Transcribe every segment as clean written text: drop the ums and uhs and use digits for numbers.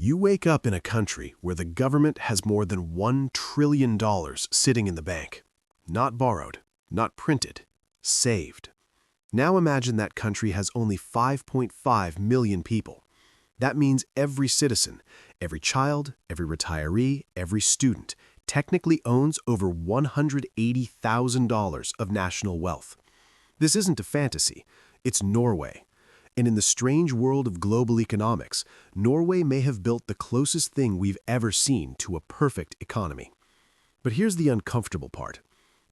You wake up in a country where the government has more than $1 trillion sitting in the bank. Not borrowed, not printed, saved. Now imagine that country has only 5.5 million people. That means every citizen, every child, every retiree, every student technically owns over $180,000 of national wealth. This isn't a fantasy, it's Norway. And in the strange world of global economics, Norway may have built the closest thing we've ever seen to a perfect economy. But here's the uncomfortable part.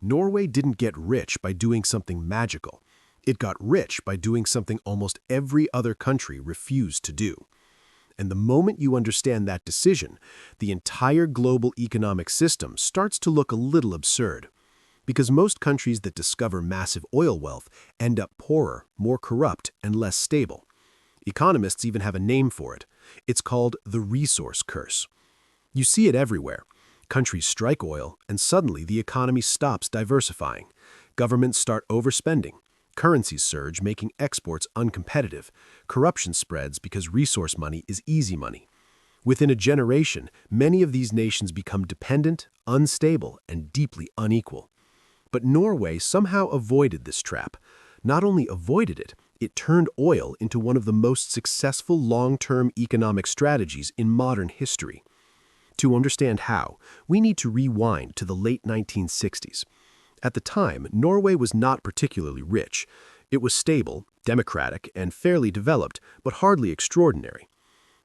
Norway didn't get rich by doing something magical. It got rich by doing something almost every other country refused to do. And the moment you understand that decision, the entire global economic system starts to look a little absurd. Because most countries that discover massive oil wealth end up poorer, more corrupt, and less stable. Economists even have a name for it. It's called the resource curse. You see it everywhere. Countries strike oil, and suddenly the economy stops diversifying. Governments start overspending. Currencies surge, making exports uncompetitive. Corruption spreads because resource money is easy money. Within a generation, many of these nations become dependent, unstable, and deeply unequal. But Norway somehow avoided this trap. Not only avoided it, it turned oil into one of the most successful long-term economic strategies in modern history. To understand how, we need to rewind to the late 1960s. At the time, Norway was not particularly rich. It was stable, democratic, and fairly developed, but hardly extraordinary.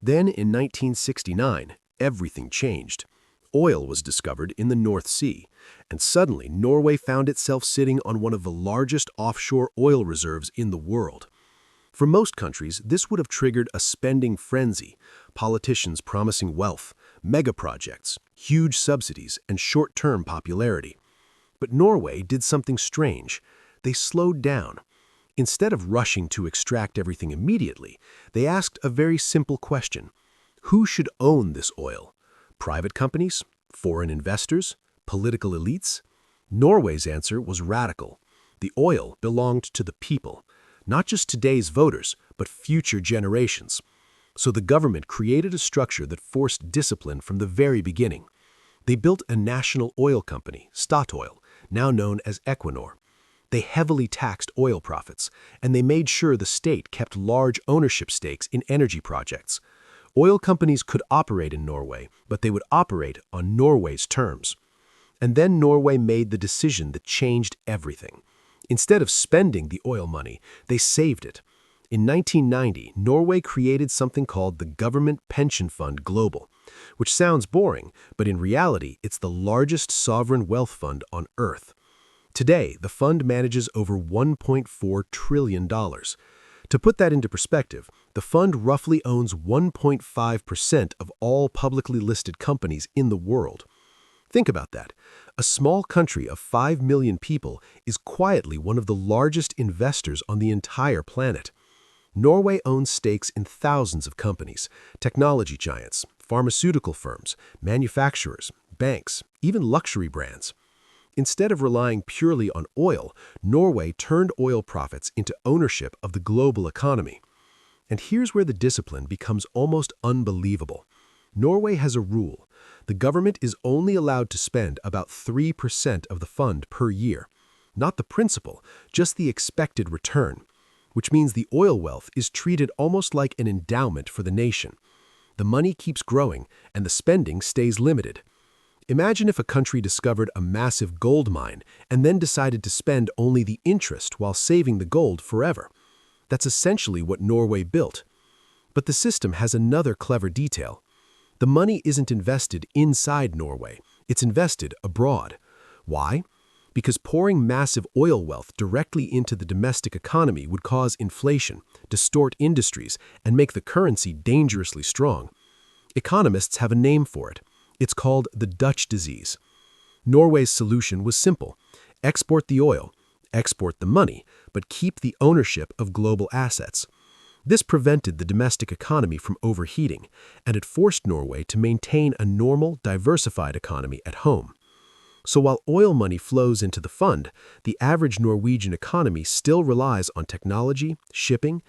Then, in 1969, everything changed. Oil was discovered in the North Sea, and suddenly Norway found itself sitting on one of the largest offshore oil reserves in the world. For most countries, this would have triggered a spending frenzy, politicians promising wealth, mega-projects, huge subsidies, and short-term popularity. But Norway did something strange. They slowed down. Instead of rushing to extract everything immediately, they asked a very simple question. Who should own this oil? Private companies? Foreign investors? Political elites? Norway's answer was radical. The oil belonged to the people, not just today's voters, but future generations. So the government created a structure that forced discipline from the very beginning. They built a national oil company, Statoil, now known as Equinor. They heavily taxed oil profits, and they made sure the state kept large ownership stakes in energy projects. Oil companies could operate in Norway, but they would operate on Norway's terms. And then Norway made the decision that changed everything. Instead of spending the oil money, they saved it. In 1990, Norway created something called the Government Pension Fund Global, which sounds boring, but in reality, it's the largest sovereign wealth fund on Earth. Today, the fund manages over $1.4 trillion. To put that into perspective, the fund roughly owns 1.5% of all publicly listed companies in the world. Think about that. A small country of 5 million people is quietly one of the largest investors on the entire planet. Norway owns stakes in thousands of companies, technology giants, pharmaceutical firms, manufacturers, banks, even luxury brands. Instead of relying purely on oil, Norway turned oil profits into ownership of the global economy. And here's where the discipline becomes almost unbelievable. Norway has a rule. The government is only allowed to spend about 3% of the fund per year. Not the principal, just the expected return, which means the oil wealth is treated almost like an endowment for the nation. The money keeps growing, and the spending stays limited. Imagine if a country discovered a massive gold mine and then decided to spend only the interest while saving the gold forever. That's essentially what Norway built. But the system has another clever detail. The money isn't invested inside Norway, it's invested abroad. Why? Because pouring massive oil wealth directly into the domestic economy would cause inflation, distort industries, and make the currency dangerously strong. Economists have a name for it. It's called the Dutch disease. Norway's solution was simple. Export the oil, export the money, but keep the ownership of global assets. This prevented the domestic economy from overheating, and it forced Norway to maintain a normal, diversified economy at home. So while oil money flows into the fund, the average Norwegian economy still relies on technology, shipping,